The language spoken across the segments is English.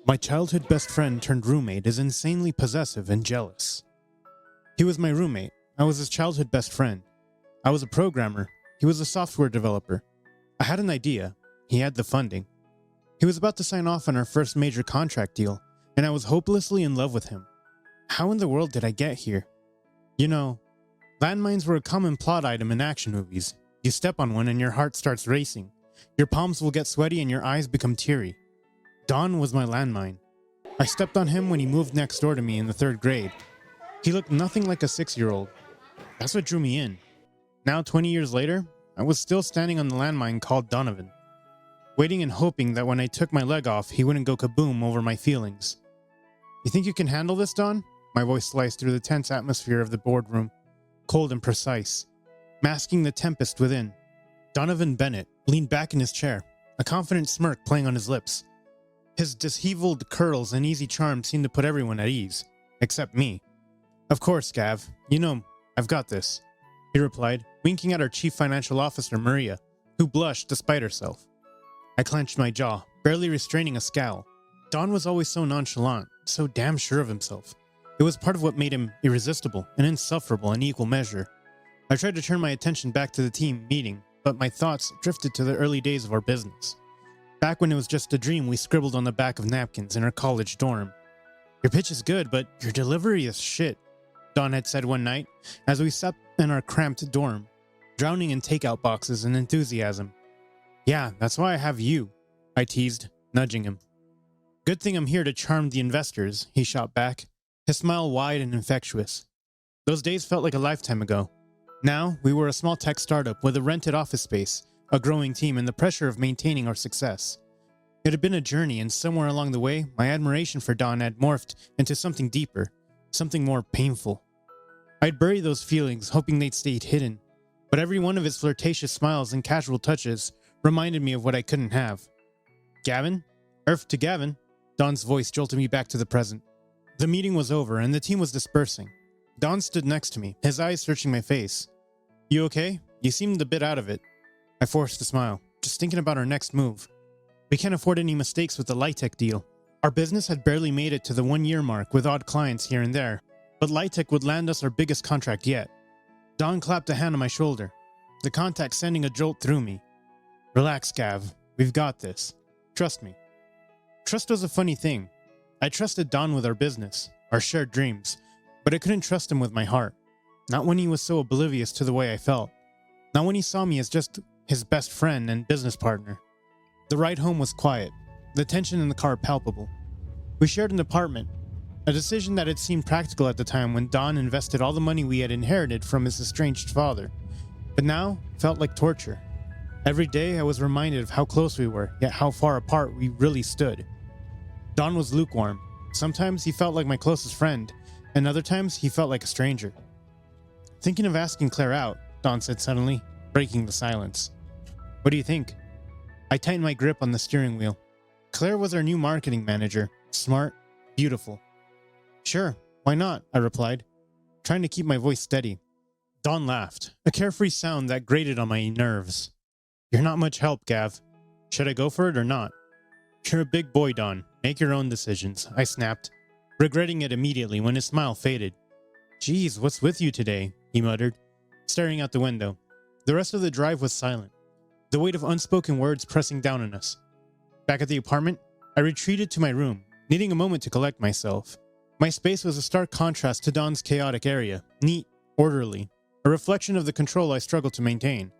My childhood best friend turned roommate is insanely possessive and jealous. He was my roommate. I was his childhood best friend. I was a programmer. He was a software developer. I had an idea. He had the funding. He was about to sign off on our first major contract deal, and I was hopelessly in love with him. How in the world did I get here? You know, landmines were a common plot item in action movies. You step on one and your heart starts racing. Your palms will get sweaty and your eyes become teary. Don was my landmine. I stepped on him when he moved next door to me in the 3rd grade. He looked nothing like a 6-year-old. That's what drew me in. Now, 20 years later, I was still standing on the landmine called Donovan, waiting and hoping that when I took my leg off, he wouldn't go kaboom over my feelings. You think you can handle this, Don? My voice sliced through the tense atmosphere of the boardroom, cold and precise, masking the tempest within. Donovan Bennett leaned back in his chair, a confident smirk playing on his lips. His disheveled curls and easy charm seemed to put everyone at ease, except me. Of course, Gav. You know, I've got this, he replied, winking at our chief financial officer, Maria, who blushed despite herself. I clenched my jaw, barely restraining a scowl. Don was always so nonchalant, so damn sure of himself. It was part of what made him irresistible and insufferable in equal measure. I tried to turn my attention back to the team meeting, but my thoughts drifted to the early days of our business. Back when it was just a dream we scribbled on the back of napkins in our college dorm. Your pitch is good, but your delivery is shit, Don had said one night as we sat in our cramped dorm, drowning in takeout boxes and enthusiasm. Yeah, that's why I have you, I teased, nudging him. Good thing I'm here to charm the investors, he shot back, his smile wide and infectious. Those days felt like a lifetime ago. Now, we were a small tech startup with a rented office space, a growing team, and the pressure of maintaining our success. It had been a journey, and somewhere along the way, my admiration for Don had morphed into something deeper, something more painful. I'd bury those feelings, hoping they'd stay hidden, but every one of his flirtatious smiles and casual touches reminded me of what I couldn't have. Gavin? Earth to Gavin. Don's voice jolted me back to the present. The meeting was over, and the team was dispersing. Don stood next to me, his eyes searching my face. You okay? You seemed a bit out of it. I forced a smile, just thinking about our next move. We can't afford any mistakes with the Lytech deal. Our business had barely made it to the 1-year mark with odd clients here and there, but Lytech would land us our biggest contract yet. Don clapped a hand on my shoulder, the contact sending a jolt through me. Relax, Gav. We've got this. Trust me. Trust was a funny thing. I trusted Don with our business, our shared dreams, but I couldn't trust him with my heart. Not when he was so oblivious to the way I felt. Not when he saw me as just his best friend and business partner. The ride home was quiet, the tension in the car palpable. We shared an apartment, a decision that had seemed practical at the time when Don invested all the money we had inherited from his estranged father, but now felt like torture. Every day I was reminded of how close we were, yet how far apart we really stood. Don was lukewarm. Sometimes he felt like my closest friend, and other times he felt like a stranger. Thinking of asking Claire out, Don said suddenly, breaking the silence. What do you think? I tightened my grip on the steering wheel. Claire was our new marketing manager, smart, beautiful. Sure, why not? I replied, trying to keep my voice steady. Don laughed, a carefree sound that grated on my nerves. You're not much help, Gav. Should I go for it or not? You're a big boy, Don. Make your own decisions, I snapped, regretting it immediately when his smile faded. Geez, what's with you today? He muttered, staring out the window. The rest of the drive was silent, the weight of unspoken words pressing down on us. Back at the apartment, I retreated to my room, needing a moment to collect myself. My space was a stark contrast to Don's chaotic area, neat, orderly, a reflection of the control I struggled to maintain.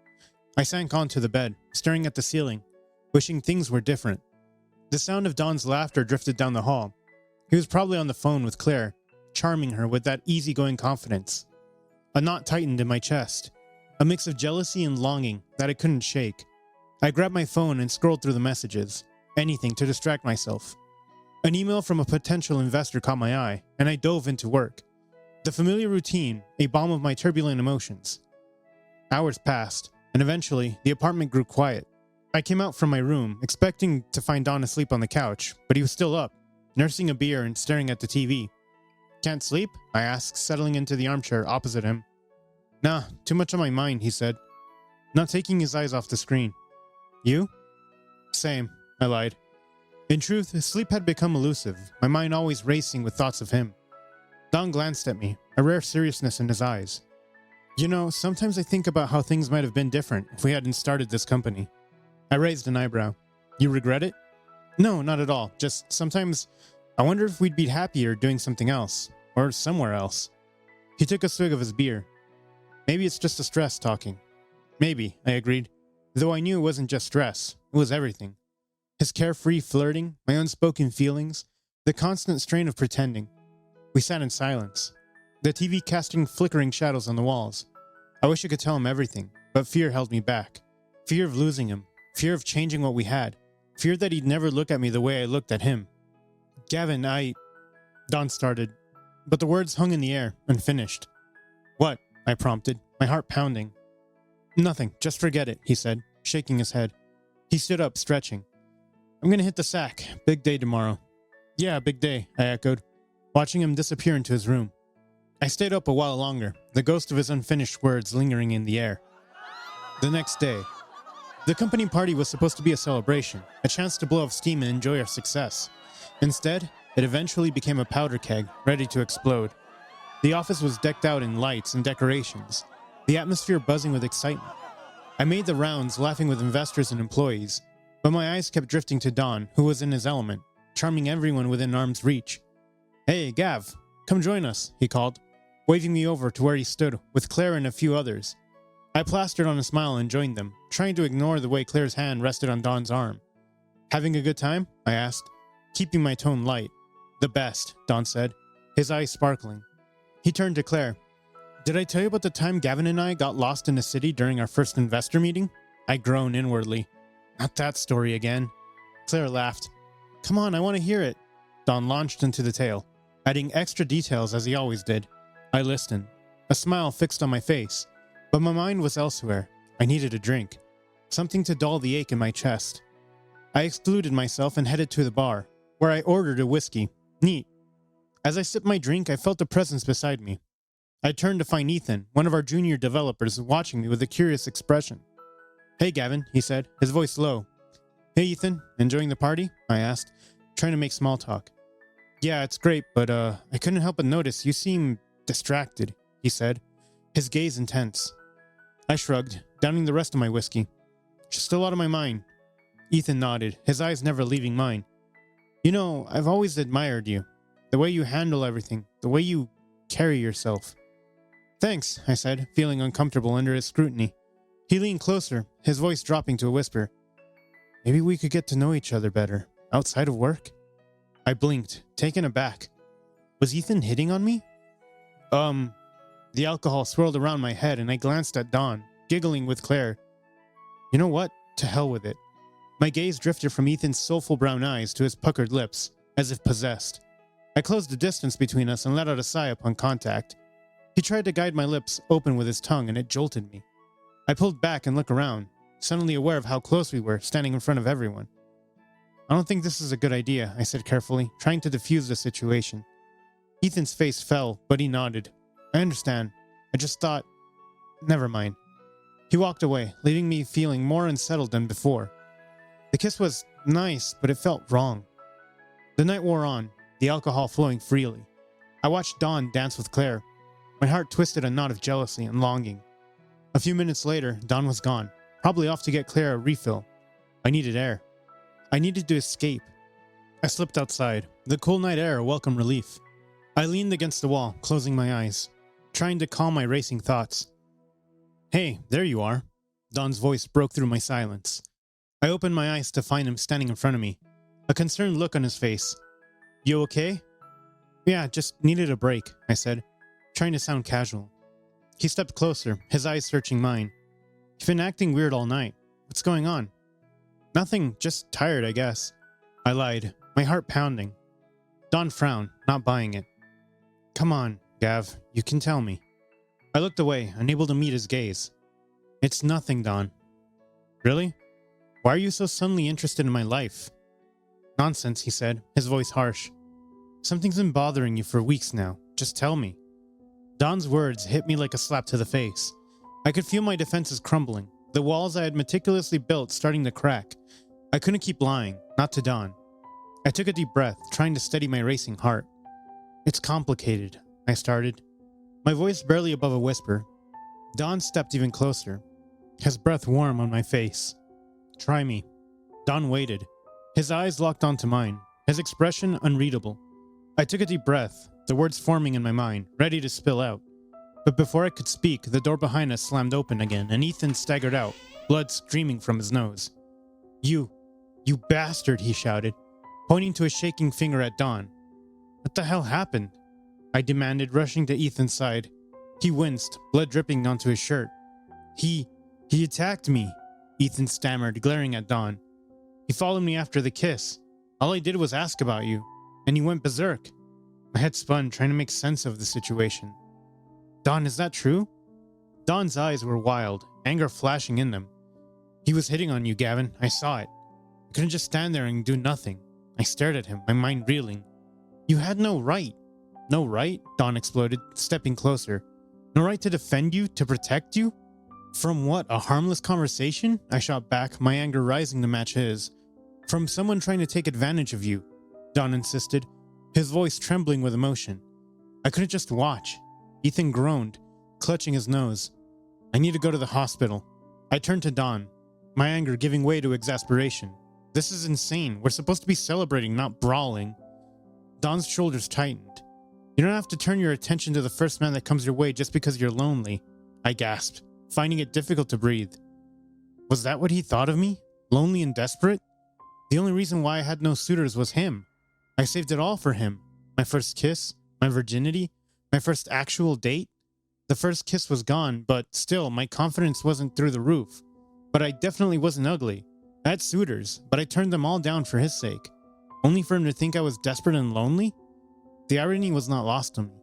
I sank onto the bed, staring at the ceiling, wishing things were different. The sound of Don's laughter drifted down the hall. He was probably on the phone with Claire, charming her with that easygoing confidence. A knot tightened in my chest, a mix of jealousy and longing that I couldn't shake. I grabbed my phone and scrolled through the messages, anything to distract myself. An email from a potential investor caught my eye, and I dove into work. The familiar routine, a balm of my turbulent emotions. Hours passed, and eventually, the apartment grew quiet. I came out from my room, expecting to find Don asleep on the couch, but he was still up, nursing a beer and staring at the TV. Can't sleep? I asked, settling into the armchair opposite him. Nah, too much on my mind, he said, not taking his eyes off the screen. You? Same, I lied. In truth, sleep had become elusive, my mind always racing with thoughts of him. Don glanced at me, a rare seriousness in his eyes. You know, sometimes I think about how things might have been different if we hadn't started this company. I raised an eyebrow. You regret it? No, not at all. Just sometimes I wonder if we'd be happier doing something else, or somewhere else. He took a swig of his beer. Maybe it's just the stress talking. Maybe, I agreed, though I knew it wasn't just stress, it was everything. His carefree flirting, my unspoken feelings, the constant strain of pretending. We sat in silence, the TV casting flickering shadows on the walls. I wish I could tell him everything, but fear held me back. Fear of losing him, fear of changing what we had, fear that he'd never look at me the way I looked at him. Gavin, Don started, but the words hung in the air, unfinished. What? I prompted, my heart pounding. Nothing, just forget it, he said, shaking his head. He stood up, stretching. I'm gonna hit the sack. Big day tomorrow. Yeah, big day, I echoed, watching him disappear into his room. I stayed up a while longer, the ghost of his unfinished words lingering in the air. The next day, the company party was supposed to be a celebration, a chance to blow off steam and enjoy our success. Instead, it eventually became a powder keg, ready to explode. The office was decked out in lights and decorations, the atmosphere buzzing with excitement. I made the rounds, laughing with investors and employees, but my eyes kept drifting to Don, who was in his element, charming everyone within arm's reach. Hey, Gav, come join us, he called, waving me over to where he stood with Claire and a few others. I plastered on a smile and joined them, trying to ignore the way Claire's hand rested on Don's arm. Having a good time? I asked, keeping my tone light. The best, Don said, his eyes sparkling. He turned to Claire. Did I tell you about the time Gavin and I got lost in a city during our first investor meeting? I groaned inwardly. Not that story again. Claire laughed. Come on, I want to hear it. Don launched into the tale, adding extra details as he always did. I listened, a smile fixed on my face, but my mind was elsewhere. I needed a drink, something to dull the ache in my chest. I excluded myself and headed to the bar, where I ordered a whiskey. Neat. As I sipped my drink, I felt a presence beside me. I turned to find Ethan, one of our junior developers, watching me with a curious expression. Hey, Gavin, he said, his voice low. Hey, Ethan, enjoying the party? I asked, trying to make small talk. Yeah, it's great, but I couldn't help but notice you seem distracted, he said, his gaze intense. I shrugged, downing the rest of my whiskey. Just a lot on my mind. Ethan nodded, his eyes never leaving mine. You know, I've always admired you. The way you handle everything, the way you carry yourself. Thanks, I said, feeling uncomfortable under his scrutiny. He leaned closer, his voice dropping to a whisper. Maybe we could get to know each other better, outside of work? I blinked, taken aback. Was Ethan hitting on me? The alcohol swirled around my head and I glanced at Don, giggling with Claire. You know what? To hell with it. My gaze drifted from Ethan's soulful brown eyes to his puckered lips, as if possessed. I closed the distance between us and let out a sigh upon contact. He tried to guide my lips open with his tongue and it jolted me. I pulled back and looked around, suddenly aware of how close we were, standing in front of everyone. I don't think this is a good idea, I said carefully, trying to defuse the situation. Ethan's face fell, but he nodded. I understand. I just thought... Never mind. He walked away, leaving me feeling more unsettled than before. The kiss was nice, but it felt wrong. The night wore on, the alcohol flowing freely. I watched Dawn dance with Claire. My heart twisted a knot of jealousy and longing. A few minutes later, Dawn was gone, probably off to get Claire a refill. I needed air. I needed to escape. I slipped outside, the cool night air a welcome relief. I leaned against the wall, closing my eyes, trying to calm my racing thoughts. Hey, there you are. Dawn's voice broke through my silence. I opened my eyes to find him standing in front of me, a concerned look on his face. You okay? Yeah, just needed a break, I said, trying to sound casual. He stepped closer, his eyes searching mine. You've been acting weird all night. What's going on? Nothing, just tired, I guess. I lied, my heart pounding. Dawn frowned, not buying it. Come on, Gav, you can tell me. I looked away, unable to meet his gaze. It's nothing, Dawn. Really? Why are you so suddenly interested in my life? Nonsense, he said, his voice harsh. Something's been bothering you for weeks now. Just tell me. Dawn's words hit me like a slap to the face. I could feel my defenses crumbling, the walls I had meticulously built starting to crack. I couldn't keep lying, not to Dawn. I took a deep breath, trying to steady my racing heart. It's complicated, I started, my voice barely above a whisper. Don stepped even closer, his breath warm on my face. Try me. Don waited, his eyes locked onto mine, his expression unreadable. I took a deep breath, the words forming in my mind, ready to spill out. But before I could speak, the door behind us slammed open again, and Ethan staggered out, blood streaming from his nose. You bastard, he shouted, pointing to a shaking finger at Don. What the hell happened? I demanded, rushing to Ethan's side. He winced, blood dripping onto his shirt. He attacked me, Ethan stammered, glaring at Don. He followed me after the kiss. All I did was ask about you, and he went berserk. My head spun, trying to make sense of the situation. Don, is that true? Don's eyes were wild, anger flashing in them. He was hitting on you, Gavin. I saw it. I couldn't just stand there and do nothing. I stared at him, my mind reeling. You had no right. No right? Don exploded, stepping closer. No right to defend you, to protect you? From what, a harmless conversation? I shot back, my anger rising to match his. From someone trying to take advantage of you, Don insisted, his voice trembling with emotion. I couldn't just watch. Ethan groaned, clutching his nose. I need to go to the hospital. I turned to Don, my anger giving way to exasperation. This is insane. We're supposed to be celebrating, not brawling. Don's shoulders tightened. You don't have to turn your attention to the first man that comes your way just because you're lonely, I gasped, finding it difficult to breathe. Was that what he thought of me? Lonely and desperate? The only reason why I had no suitors was him. I saved it all for him. My first kiss, my virginity, my first actual date. The first kiss was gone, but still, my confidence wasn't through the roof. But I definitely wasn't ugly. I had suitors, but I turned them all down for his sake. Only for him to think I was desperate and lonely? The irony was not lost on me.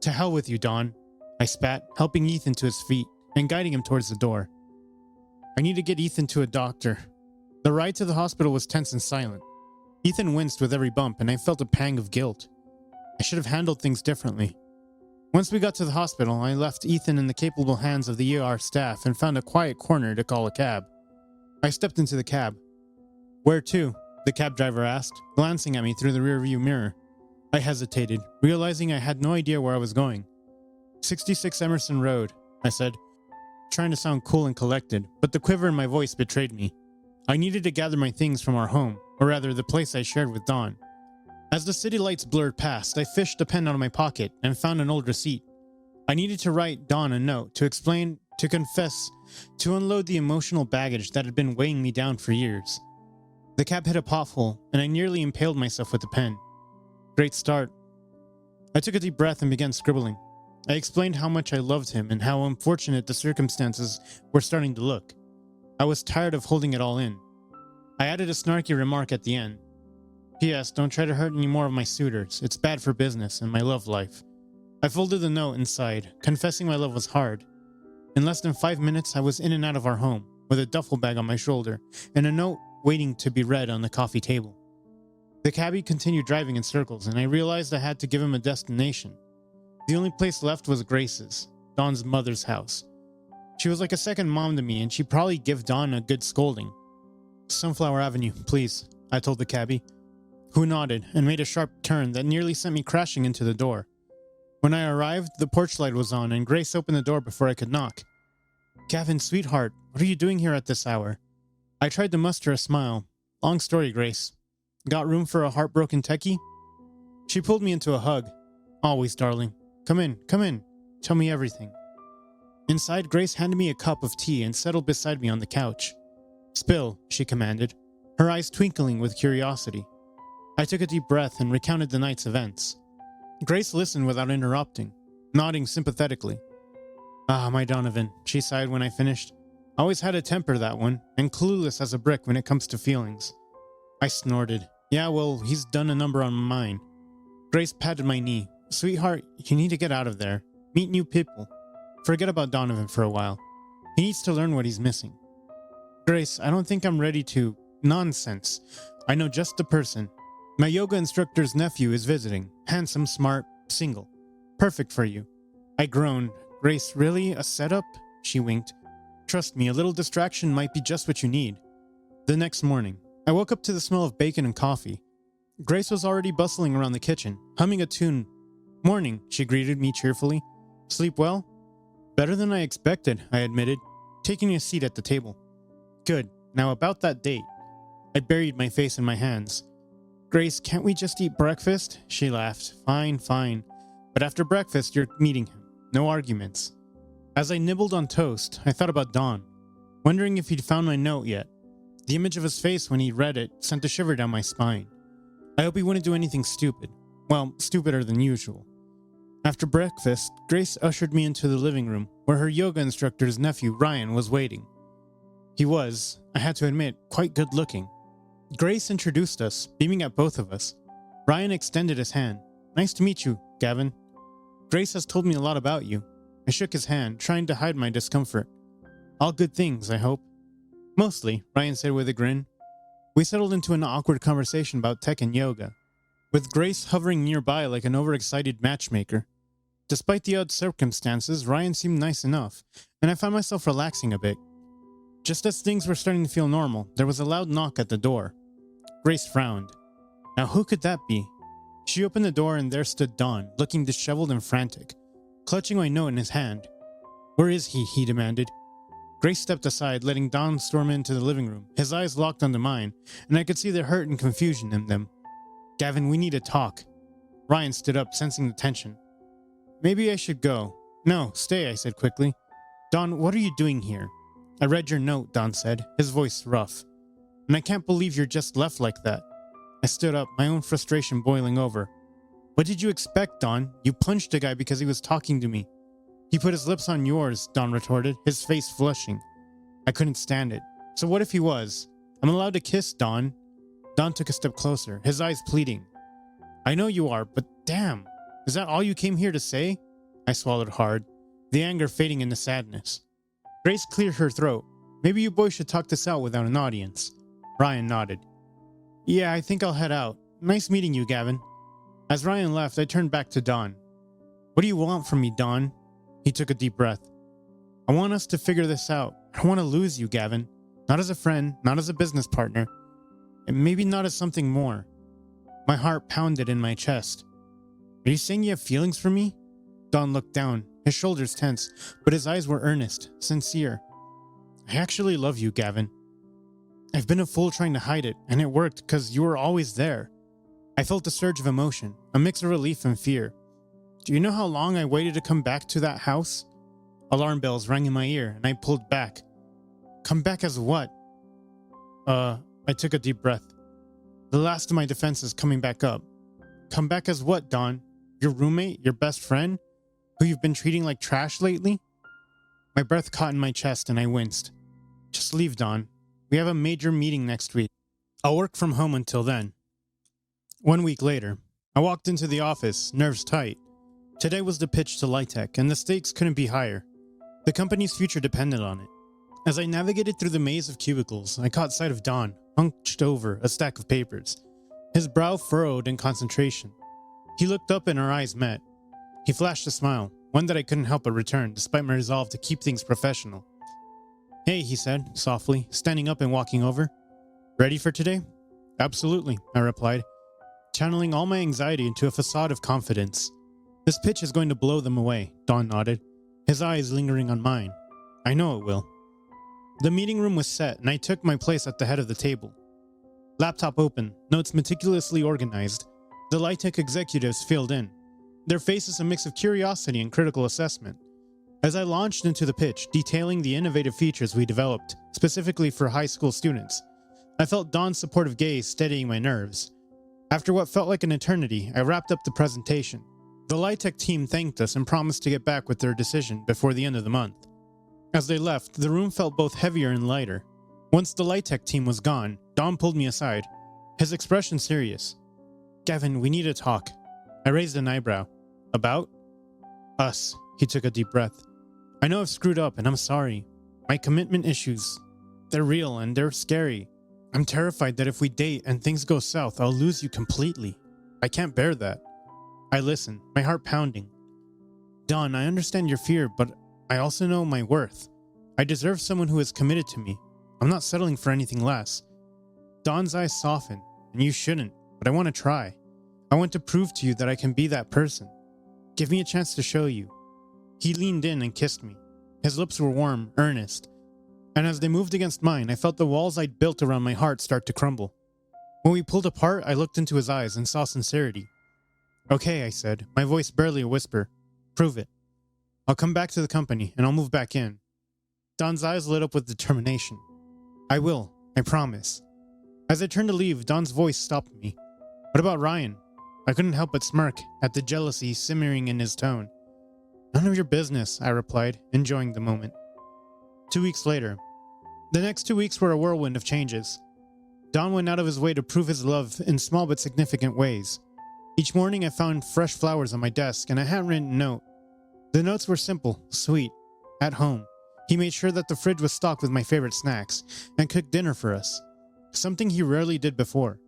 To hell with you, Don, I spat, helping Ethan to his feet and guiding him towards the door. I need to get Ethan to a doctor. The ride to the hospital was tense and silent. Ethan winced with every bump, and I felt a pang of guilt. I should have handled things differently. Once we got to the hospital, I left Ethan in the capable hands of the ER staff and found a quiet corner to call a cab. I stepped into the cab. Where to? The cab driver asked, glancing at me through the rearview mirror. I hesitated, realizing I had no idea where I was going. 66 Emerson Road, I said, trying to sound cool and collected, but the quiver in my voice betrayed me. I needed to gather my things from our home, or rather the place I shared with Don. As the city lights blurred past, I fished a pen out of my pocket and found an old receipt. I needed to write Don a note, to explain, to confess, to unload the emotional baggage that had been weighing me down for years. The cab hit a pothole, and I nearly impaled myself with the pen. Great start. I took a deep breath and began scribbling. I explained how much I loved him and how unfortunate the circumstances were starting to look. I was tired of holding it all in. I added a snarky remark at the end. P.S. Don't try to hurt any more of my suitors. It's bad for business and my love life. I folded the note inside, confessing my love was hard. In less than 5 minutes, I was in and out of our home, with a duffel bag on my shoulder, and a note waiting to be read on the coffee table. The cabbie continued driving in circles, and I realized I had to give him a destination. The only place left was Grace's, Don's mother's house. She was like a second mom to me, and she'd probably give Don a good scolding. Sunflower Avenue, please, I told the cabbie, who nodded and made a sharp turn that nearly sent me crashing into the door. When I arrived, the porch light was on, and Grace opened the door before I could knock. Gavin, sweetheart, what are you doing here at this hour? I tried to muster a smile. Long story, Grace. Got room for a heartbroken techie? She pulled me into a hug. Always, darling. Come in. Tell me everything. Inside, Grace handed me a cup of tea and settled beside me on the couch. Spill, she commanded, her eyes twinkling with curiosity. I took a deep breath and recounted the night's events. Grace listened without interrupting, nodding sympathetically. Ah, my Donovan, she sighed when I finished. Always had a temper, that one, and clueless as a brick when it comes to feelings. I snorted. Yeah, well, he's done a number on mine. Grace patted my knee. Sweetheart, you need to get out of there. Meet new people. Forget about Donovan for a while. He needs to learn what he's missing. Grace, I don't think I'm ready to... Nonsense. I know just the person. My yoga instructor's nephew is visiting. Handsome, smart, single. Perfect for you. I groaned. Grace, really? A setup? She winked. Trust me, a little distraction might be just what you need. The next morning, I woke up to the smell of bacon and coffee. Grace was already bustling around the kitchen, humming a tune. "Morning," she greeted me cheerfully. "Sleep well?" "Better than I expected," I admitted, taking a seat at the table. "Good. Now about that date." I buried my face in my hands. "Grace, can't we just eat breakfast?" She laughed. "Fine, fine. But after breakfast, you're meeting him. No arguments." As I nibbled on toast, I thought about Don, wondering if he'd found my note yet. The image of his face when he read it sent a shiver down my spine. I hope he wouldn't do anything stupid. Well, stupider than usual. After breakfast, Grace ushered me into the living room, where her yoga instructor's nephew, Ryan, was waiting. He was, I had to admit, quite good looking. Grace introduced us, beaming at both of us. Ryan extended his hand. "Nice to meet you, Gavin. Grace has told me a lot about you." I shook his hand, trying to hide my discomfort. "All good things, I hope." "Mostly," Ryan said with a grin. We settled into an awkward conversation about tech and yoga, with Grace hovering nearby like an overexcited matchmaker. Despite the odd circumstances, Ryan seemed nice enough, and I found myself relaxing a bit. Just as things were starting to feel normal, there was a loud knock at the door. Grace frowned. Now who could that be? She opened the door and there stood Don, looking disheveled and frantic, clutching my note in his hand. "Where is he?" he demanded. Grace stepped aside, letting Don storm into the living room, his eyes locked onto mine, and I could see the hurt and confusion in them. "Gavin, we need to talk." Ryan stood up, sensing the tension. "Maybe I should go." "No, stay," I said quickly. "Don, what are you doing here?" "I read your note," Don said, his voice rough. "And I can't believe you're just left like that." I stood up, my own frustration boiling over. "What did you expect, Don? You punched a guy because he was talking to me." "He put his lips on yours," Don retorted, his face flushing. I couldn't stand it. "So what if he was? I'm allowed to kiss, Don." Don took a step closer, his eyes pleading. "I know you are, but damn, is that all you came here to say?" I swallowed hard, the anger fading into sadness. Grace cleared her throat. "Maybe you boys should talk this out without an audience." Ryan nodded. "Yeah, I think I'll head out. Nice meeting you, Gavin." As Ryan left, I turned back to Don. "What do you want from me, Don?" He took a deep breath. "I want us to figure this out. I don't want to lose you, Gavin. Not as a friend, not as a business partner, and maybe not as something more." My heart pounded in my chest. "Are you saying you have feelings for me?" Don looked down, his shoulders tense, but his eyes were earnest, sincere. "I actually love you, Gavin. I've been a fool trying to hide it, and it worked because you were always there." I felt a surge of emotion, a mix of relief and fear. "Do you know how long I waited to come back to that house?" Alarm bells rang in my ear, and I pulled back. "Come back as what?" I took a deep breath. "The last of my defenses coming back up." "Come back as what, Don? Your roommate? Your best friend? Who you've been treating like trash lately?" My breath caught in my chest and I winced. "Just leave, Don. We have a major meeting next week. I'll work from home until then." 1 week later, I walked into the office, nerves tight. Today was the pitch to Litech, and the stakes couldn't be higher. The company's future depended on it. As I navigated through the maze of cubicles, I caught sight of Don, hunched over a stack of papers, his brow furrowed in concentration. He looked up and our eyes met. He flashed a smile, one that I couldn't help but return, despite my resolve to keep things professional. "Hey," he said, softly, standing up and walking over. "Ready for today?" "Absolutely," I replied, channeling all my anxiety into a facade of confidence. "This pitch is going to blow them away," Don nodded, his eyes lingering on mine. "I know it will." The meeting room was set, and I took my place at the head of the table. Laptop open, notes meticulously organized. The Litech executives filled in, their faces a mix of curiosity and critical assessment. As I launched into the pitch, detailing the innovative features we developed, specifically for high school students, I felt Don's supportive gaze steadying my nerves. After what felt like an eternity, I wrapped up the presentation. The Litech team thanked us and promised to get back with their decision before the end of the month. As they left, the room felt both heavier and lighter. Once the Litech team was gone, Don pulled me aside, his expression serious. "Gavin, we need to talk." I raised an eyebrow. "About?" "Us." He took a deep breath. "I know I've screwed up, and I'm sorry. My commitment issues, they're real and they're scary. I'm terrified that if we date and things go south, I'll lose you completely. I can't bear that." I listened, my heart pounding. "Don, I understand your fear, but I also know my worth. I deserve someone who is committed to me. I'm not settling for anything less." Don's eyes softened. "And you shouldn't. but I want to try. I want to prove to you that I can be that person. Give me a chance to show you." He leaned in and kissed me. His lips were warm, earnest, and as they moved against mine, I felt the walls I'd built around my heart start to crumble. When we pulled apart, I looked into his eyes and saw sincerity. "Okay," I said, my voice barely a whisper. "Prove it. I'll come back to the company, and I'll move back in." Don's eyes lit up with determination. "I will, I promise." As I turned to leave, Don's voice stopped me. "What about Ryan?" I couldn't help but smirk at the jealousy simmering in his tone. "None of your business," I replied, enjoying the moment. 2 weeks later. The next 2 weeks were a whirlwind of changes. Don went out of his way to prove his love in small but significant ways. Each morning I found fresh flowers on my desk and a handwritten note. The notes were simple, sweet. At home, he made sure that the fridge was stocked with my favorite snacks and cooked dinner for us, something he rarely did before.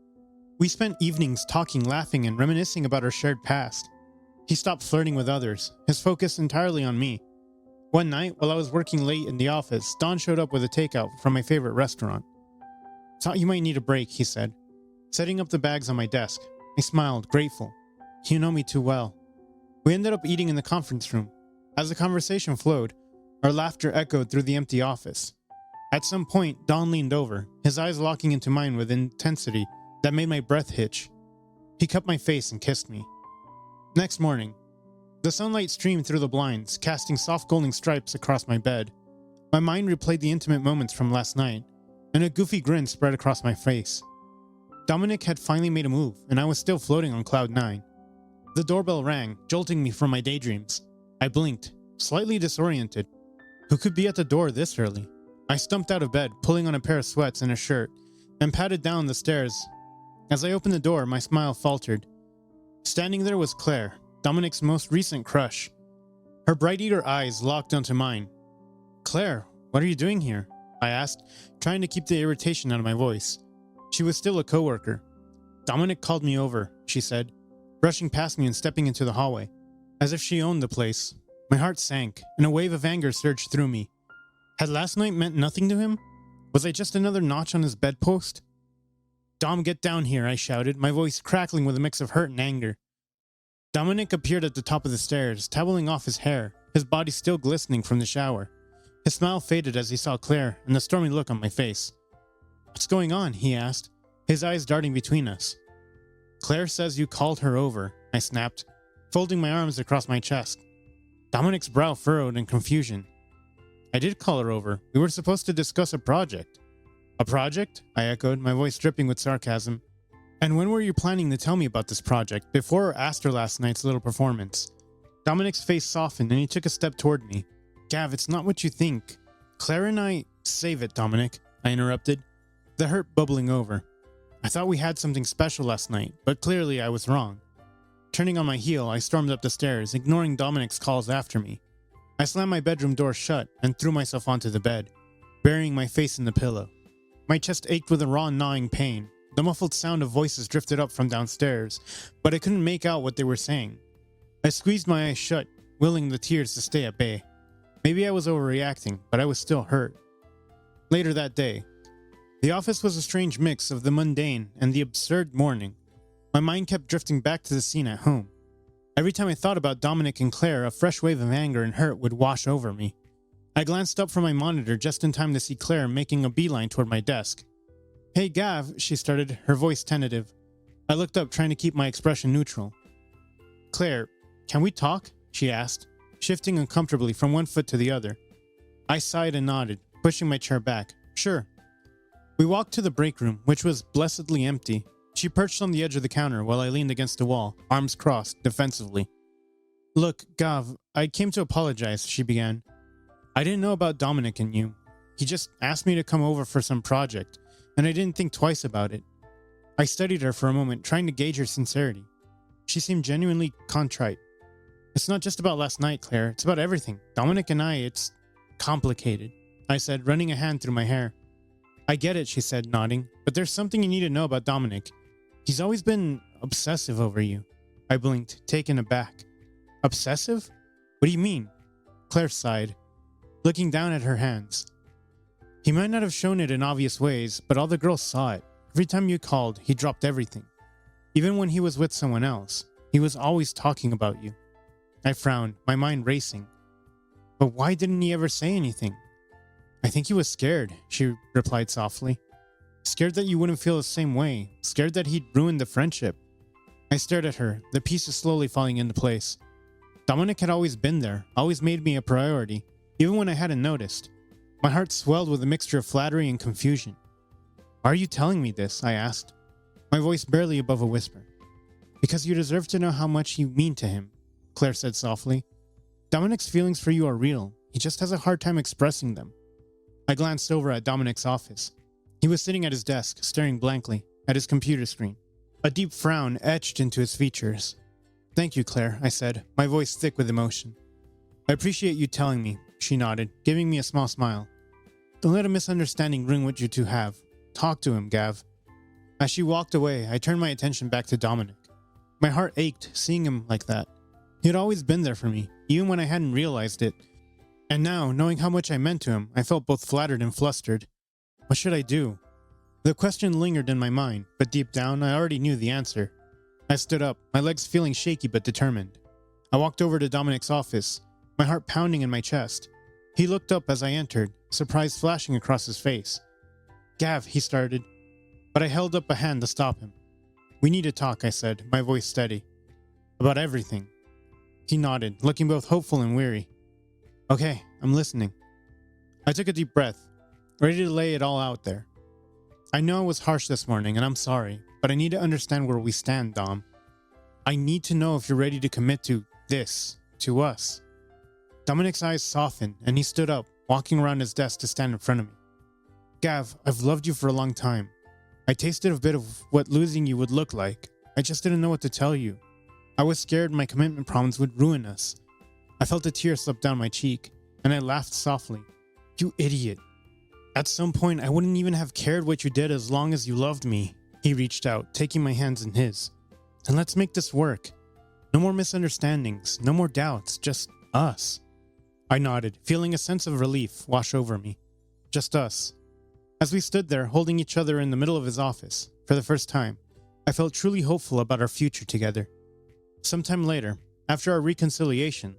We spent evenings talking, laughing, and reminiscing about our shared past. He stopped flirting with others, his focus entirely on me. One night, while I was working late in the office, Don showed up with a takeout from my favorite restaurant. "Thought you might need a break," he said, setting up the bags on my desk. I smiled, grateful. "You know me too well." We ended up eating in the conference room. As the conversation flowed, our laughter echoed through the empty office. At some point, Don leaned over, his eyes locking into mine with intensity that made my breath hitch. He cupped my face and kissed me. Next morning, the sunlight streamed through the blinds, casting soft golden stripes across my bed. My mind replayed the intimate moments from last night, and a goofy grin spread across my face. Dominic had finally made a move, and I was still floating on cloud 9. The doorbell rang, jolting me from my daydreams. I blinked, slightly disoriented. Who could be at the door this early? I stumped out of bed, pulling on a pair of sweats and a shirt, and padded down the stairs. As I opened the door, my smile faltered. Standing there was Claire, Dominic's most recent crush. Her bright eager eyes locked onto mine. "Claire, what are you doing here?" I asked, trying to keep the irritation out of my voice. She was still a coworker. "Dominic called me over," she said, brushing past me and stepping into the hallway. As if she owned the place. My heart sank, and a wave of anger surged through me. Had last night meant nothing to him? Was I just another notch on his bedpost? "Dom, get down here," I shouted, my voice crackling with a mix of hurt and anger. Dominic appeared at the top of the stairs, toweling off his hair, his body still glistening from the shower. His smile faded as he saw Claire and the stormy look on my face. "What's going on?" he asked, his eyes darting between us. "Claire says you called her over," I snapped, folding my arms across my chest. Dominic's brow furrowed in confusion. "I did call her over. We were supposed to discuss a project." "A project?" I echoed, my voice dripping with sarcasm. "And when were you planning to tell me about this project, before or after last night's little performance?" Dominic's face softened and he took a step toward me. "Gav, it's not what you think. Claire and I—" "Save it, Dominic," I interrupted, the hurt bubbling over. "I thought we had something special last night, but clearly I was wrong." Turning on my heel, I stormed up the stairs, ignoring Dominic's calls after me. I slammed my bedroom door shut and threw myself onto the bed, burying my face in the pillow. My chest ached with a raw, gnawing pain. The muffled sound of voices drifted up from downstairs, but I couldn't make out what they were saying. I squeezed my eyes shut, willing the tears to stay at bay. Maybe I was overreacting, but I was still hurt. Later that day, the office was a strange mix of the mundane and the absurd morning. My mind kept drifting back to the scene at home. Every time I thought about Dominic and Claire, a fresh wave of anger and hurt would wash over me. I glanced up from my monitor just in time to see Claire making a beeline toward my desk. "Hey, Gav," she started, her voice tentative. I looked up, trying to keep my expression neutral. "Claire, can we talk?" she asked, shifting uncomfortably from one foot to the other. I sighed and nodded, pushing my chair back. "Sure." We walked to the break room, which was blessedly empty. She perched on the edge of the counter while I leaned against the wall, arms crossed, defensively. "Look, Gav, I came to apologize," she began. "I didn't know about Dominic and you. He just asked me to come over for some project, and I didn't think twice about it." I studied her for a moment, trying to gauge her sincerity. She seemed genuinely contrite. "It's not just about last night, Claire. It's about everything. Dominic and it's complicated," I said, running a hand through my hair. "I get it," she said, nodding, "but there's something you need to know about Dominic. He's always been obsessive over you." I blinked, taken aback. "Obsessive? What do you mean?" Claire sighed, looking down at her hands. "He might not have shown it in obvious ways, but all the girls saw it. Every time you called, he dropped everything. Even when he was with someone else, he was always talking about you. I frowned, my mind racing. But why didn't he ever say anything? I think he was scared, she replied softly. Scared that you wouldn't feel the same way. Scared that he'd ruined the friendship. I stared at her, the pieces slowly falling into place. Dominic had always been there, always made me a priority, even when I hadn't noticed. My heart swelled with a mixture of flattery and confusion. Why are you telling me this? I asked, my voice barely above a whisper. Because you deserve to know how much you mean to him, Claire said softly. Dominic's feelings for you are real. He just has a hard time expressing them. I glanced over at Dominic's office. He was sitting at his desk, staring blankly at his computer screen. A deep frown etched into his features. Thank you, Claire, I said, my voice thick with emotion. I appreciate you telling me, she nodded, giving me a small smile. Don't let a misunderstanding ruin what you two have. Talk to him, Gav. As she walked away, I turned my attention back to Dominic. My heart ached seeing him like that. He had always been there for me, even when I hadn't realized it. And now, knowing how much I meant to him, I felt both flattered and flustered. What should I do? The question lingered in my mind, but deep down, I already knew the answer. I stood up, my legs feeling shaky but determined. I walked over to Dominic's office, my heart pounding in my chest. He looked up as I entered, surprise flashing across his face. Gav, he started, but I held up a hand to stop him. We need to talk, I said, my voice steady. About everything. He nodded, looking both hopeful and weary. Okay, I'm listening. I took a deep breath, ready to lay it all out there. I know I was harsh this morning, and I'm sorry, but I need to understand where we stand, Dom. I need to know if you're ready to commit to this, to us. Dominic's eyes softened, and he stood up, walking around his desk to stand in front of me. Gav, I've loved you for a long time. I tasted a bit of what losing you would look like. I just didn't know what to tell you. I was scared my commitment problems would ruin us. I felt a tear slip down my cheek, and I laughed softly. You idiot. At some point, I wouldn't even have cared what you did as long as you loved me. He reached out, taking my hands in his. And let's make this work. No more misunderstandings, no more doubts, just us. I nodded, feeling a sense of relief wash over me. Just us. As we stood there, holding each other in the middle of his office, for the first time, I felt truly hopeful about our future together. Sometime later, after our reconciliation,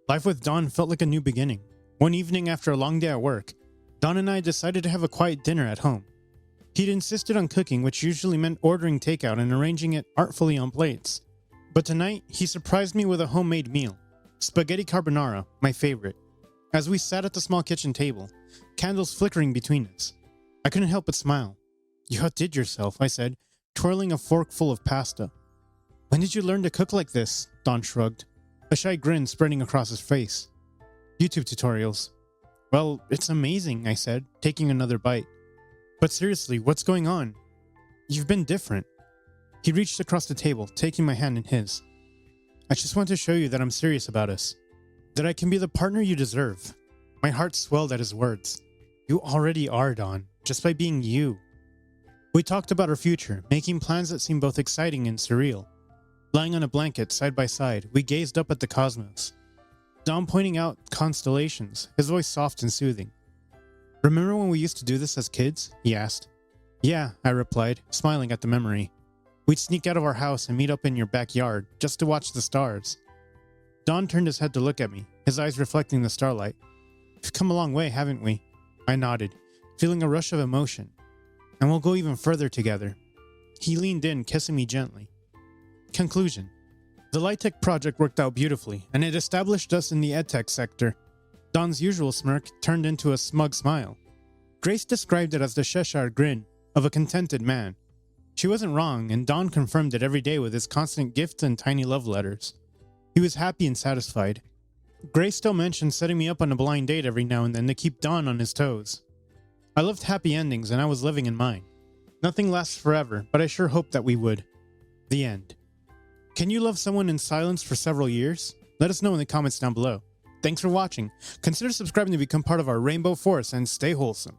life with Don felt like a new beginning. One evening after a long day at work, Don and I decided to have a quiet dinner at home. He'd insisted on cooking, which usually meant ordering takeout and arranging it artfully on plates. But tonight, he surprised me with a homemade meal. Spaghetti carbonara, my favorite. As we sat at the small kitchen table, candles flickering between us, I couldn't help but smile. You outdid yourself, I said, twirling a fork full of pasta. When did you learn to cook like this? Don shrugged, a shy grin spreading across his face. YouTube tutorials. Well, it's amazing, I said, taking another bite. But seriously, what's going on? You've been different. He reached across the table, taking my hand in his. I just want to show you that I'm serious about us. That I can be the partner you deserve. My heart swelled at his words. You already are, Don, just by being you. We talked about our future, making plans that seemed both exciting and surreal. Lying on a blanket side by side, we gazed up at the cosmos. Don pointing out constellations, his voice soft and soothing. Remember when we used to do this as kids? He asked. Yeah, I replied, smiling at the memory. We'd sneak out of our house and meet up in your backyard, just to watch the stars. Don turned his head to look at me, his eyes reflecting the starlight. We've come a long way, haven't we? I nodded, feeling a rush of emotion. And we'll go even further together. He leaned in, kissing me gently. Conclusion. The Light Tech project worked out beautifully, and it established us in the EdTech sector. Don's usual smirk turned into a smug smile. Grace described it as the Cheshire grin of a contented man. She wasn't wrong, and Don confirmed it every day with his constant gifts and tiny love letters. He was happy and satisfied. Grace still mentioned setting me up on a blind date every now and then to keep Don on his toes. I loved happy endings, and I was living in mine. Nothing lasts forever, but I sure hoped that we would. The end. Can you love someone in silence for several years? Let us know in the comments down below. Thanks for watching. Consider subscribing to become part of our Rainbow Force and stay wholesome.